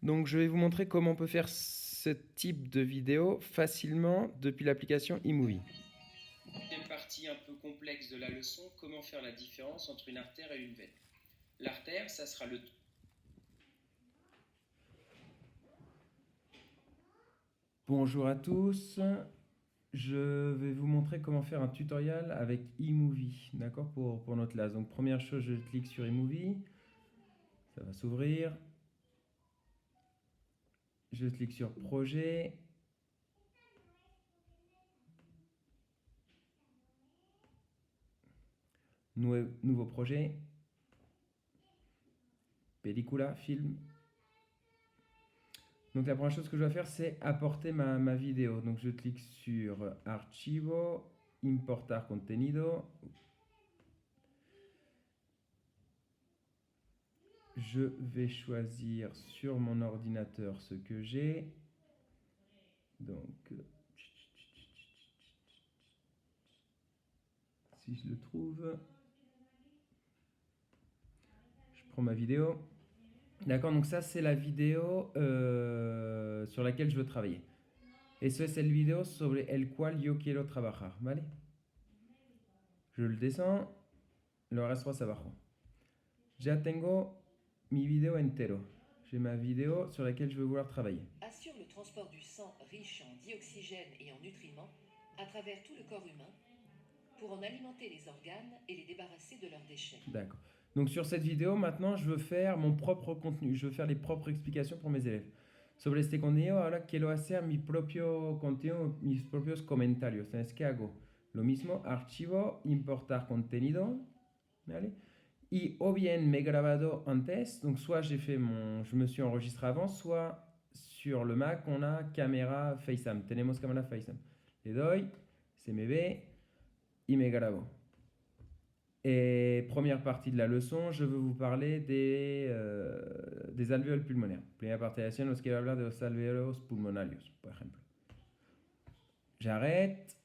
Donc je vais vous montrer comment on peut faire ce type de vidéo facilement depuis l'application eMovie. Deuxième partie un peu complexe de la leçon, comment faire la différence entre une artère et une veine. L'artère, ça sera le... Bonjour à tous, je vais vous montrer comment faire un tutoriel avec eMovie, d'accord, pour notre classe. Donc première chose, je clique sur eMovie, ça va s'ouvrir. Je clique sur projet. Nouveau projet. Pellicula, film. Donc la première chose que je dois faire, c'est apporter ma vidéo. Donc je clique sur Archivo, Importar contenido. Je vais choisir sur mon ordinateur ce que j'ai. Donc, si je le trouve, je prends ma vidéo. D'accord, donc ça c'est la vidéo sur laquelle je veux travailler. Eso es el video sobre el cual yo quiero trabajar, ¿vale? Je le descends, lo arrastro hacia abajo. Ya tengo mi video entero. J'ai ma vidéo sur laquelle je veux vouloir travailler. Assure le transport du sang riche en dioxygène et en nutriments à travers tout le corps humain pour en alimenter les organes et les débarrasser de leurs déchets. D'accord. Donc sur cette vidéo, maintenant, je veux faire mon propre contenu. Je veux faire les propres explications pour mes élèves. Sobre este contenido, ahora quiero hacer mi propio contenido, mis propios comentarios. Entonces, ¿qué hago? Lo mismo, archivo, importar contenido, ¿vale? Y o bien me he grabado antes, donc soit je me suis enregistré avant, soit sur le Mac, on a caméra FaceTime. Tenemos cámara FaceTime. Le doy, se me ve y me grabo. Et première partie de la leçon, je veux vous parler des alvéoles pulmonaires. Primera parte de la leçon, os quiero hablar de los alvéolos pulmonarios, por ejemplo. J'arrête,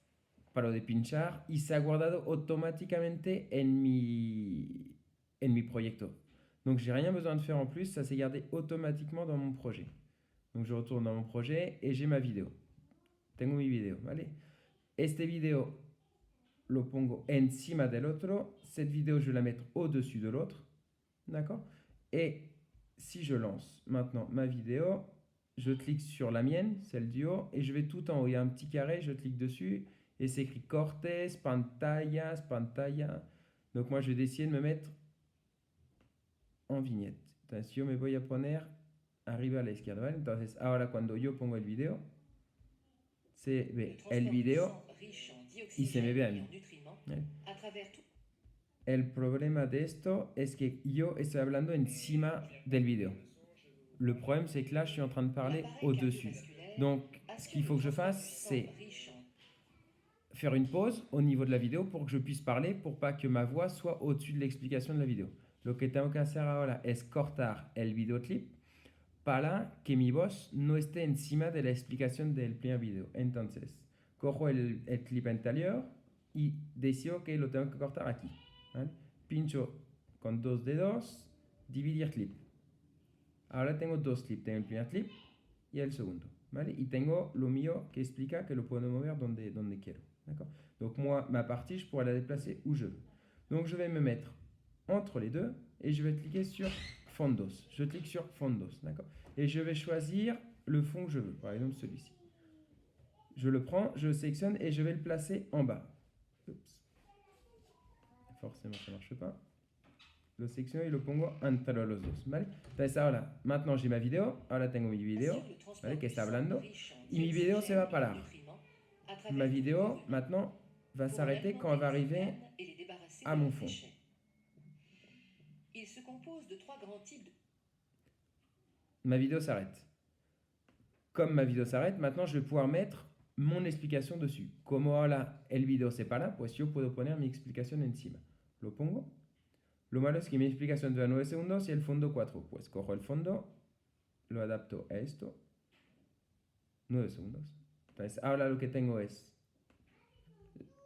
paro de pinchar y se ha guardado automáticamente en mi proyecto. Donc j'ai rien besoin de faire en plus, ça s'est gardé automatiquement dans mon projet. Donc je retourne dans mon projet et j'ai ma vidéo. Tengo mi video, ¿vale? Este video lo pongo encima del otro. Cette vidéo, je vais la mettre au-dessus de l'autre. D'accord? Et si je lance maintenant ma vidéo, je clique sur la mienne, celle du haut, et je vais tout en haut. Il y a un petit carré, je clique dessus, et c'est écrit Cortes, Pantallas, Pantalla. Donc moi, je vais décider de me mettre en vignette. Entonces yo me voy a poner arriba a la izquierda, ¿vale? Entonces ahora cuando yo pongo el video, se ve el video y se me ve a mí. ¿Vale? El problema de esto es que yo estoy hablando encima del video. Le problème, c'est que là, je suis en train de parler au-dessus. Donc, ce qu'il faut que je fasse, c'est faire une pause au niveau de la vidéo pour que je puisse parler, pour pas que ma voix soit au-dessus de l'explication de la vidéo. Lo que tengo que hacer ahora es cortar el videoclip para que mi voz no esté encima de la explicación del primer video. Entonces, cojo el clip anterior y decido que lo tengo que cortar aquí. ¿Vale? Pincho con dos dedos, dividir clip. Ahora tengo dos clips, tengo el primer clip y el segundo, ¿vale? Y tengo lo mío que explica que lo puedo mover donde quiero, d'accord? Donc moi, ma partie, je pourrais la déplacer où je veux. Donc je vais me mettre entre les deux et je vais cliquer sur Fondos. Je clique sur Fondos, d'accord? Et je vais choisir le fond que je veux, par exemple celui-ci. Je le prends, je le sélectionne et je vais le placer en bas. Oups. Forcément, ça ne marche pas. Lo selecciono y lo pongo entre los dos, ¿vale? Entonces ahora, maintenant j'ai ma vidéo, ahora tengo mi vidéo, ¿vale? Que está hablando, y mi vidéo se va a parar. Ma vidéo, maintenant, va s'arrêter quand elle va arriver à mon fond. Il se compose de trois grands types de... Ma vidéo s'arrête. Comme ma vidéo s'arrête, maintenant je vais pouvoir mettre mon explicación dessus. Como ahora el video se para, pues yo puedo poner mi explicación encima. Lo pongo. Lo malo es que mi explicación dura 9 segundos y el fondo 4. Pues cojo el fondo, lo adapto a esto. 9 segundos. Entonces ahora lo que tengo es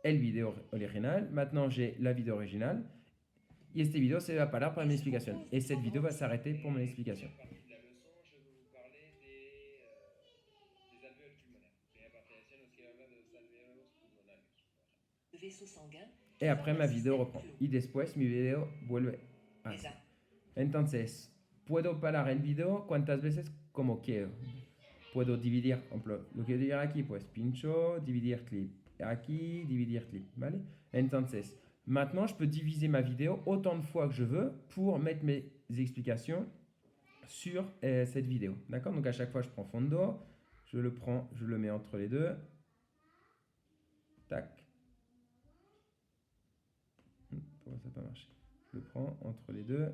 el video original. Maintenant j'ai la vidéo originale. Y este video se va a parar para mi explicación. Et cette vidéo va s'arrêter pour mon explication. vaisseau sanguin. Y après ma vidéo reprend. Y después mi video vuelve a... Entonces, puedo parar el video cuantas veces como quiero. Puedo dividir, por ejemplo, lo quiero dividir aquí, pues pincho, dividir clip. Aquí, dividir clip, ¿vale? Entonces, maintenant, je peux diviser ma vidéo autant de fois que je veux pour mettre mes explications sur cette vidéo. D'accord? Donc, à chaque fois, je prends fondo, je le mets entre les deux. Tac. Pourquoi ça n'a pas marché? Je le prends entre les deux.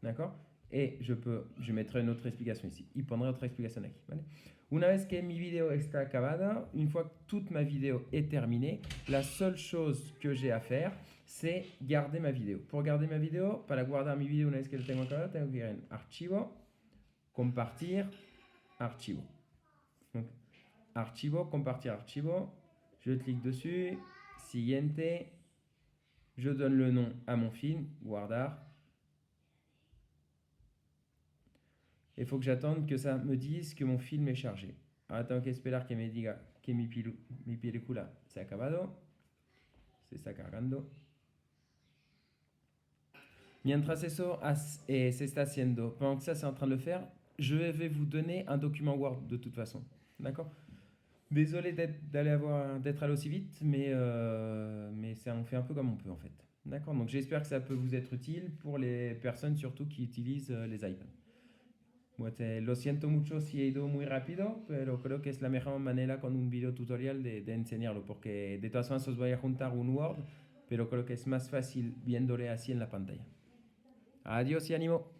D'accord? Et je mettrai une autre explication ici. Y pondré otra explicación aquí, ¿vale? Una vez que mi vidéo está acabada, une fois que toute ma vidéo est terminée, la seule chose que j'ai à faire, c'est garder ma vidéo. Pour garder ma vidéo, para guardar mi vidéo una vez que la tengo acabada, tengo que ir en Archivo, Compartir, Archivo. Donc, Archivo, Compartir, Archivo. Je clique dessus, Siguiente. Je donne le nom à mon film, Guardar. Il faut que j'attende que ça me dise que mon film est chargé. Ahora tengo que esperar que me diga que mi película se ha acabado. Se está cargando. Mientras eso se está haciendo, pendant que ça c'est en train de le faire, je vais vous donner un document Word de toute façon. D'accord? Désolé d'être allé aussi vite, mais ça, on fait un peu comme on peut en fait. D'accord? Donc j'espère que ça peut vous être utile pour les personnes surtout qui utilisent les iPads. Lo siento mucho si he ido muy rápido, pero creo que es la mejor manera con un video tutorial de enseñarlo, porque de todas formas os voy a juntar un Word, pero creo que es más fácil viéndole así en la pantalla. Adiós y ánimo.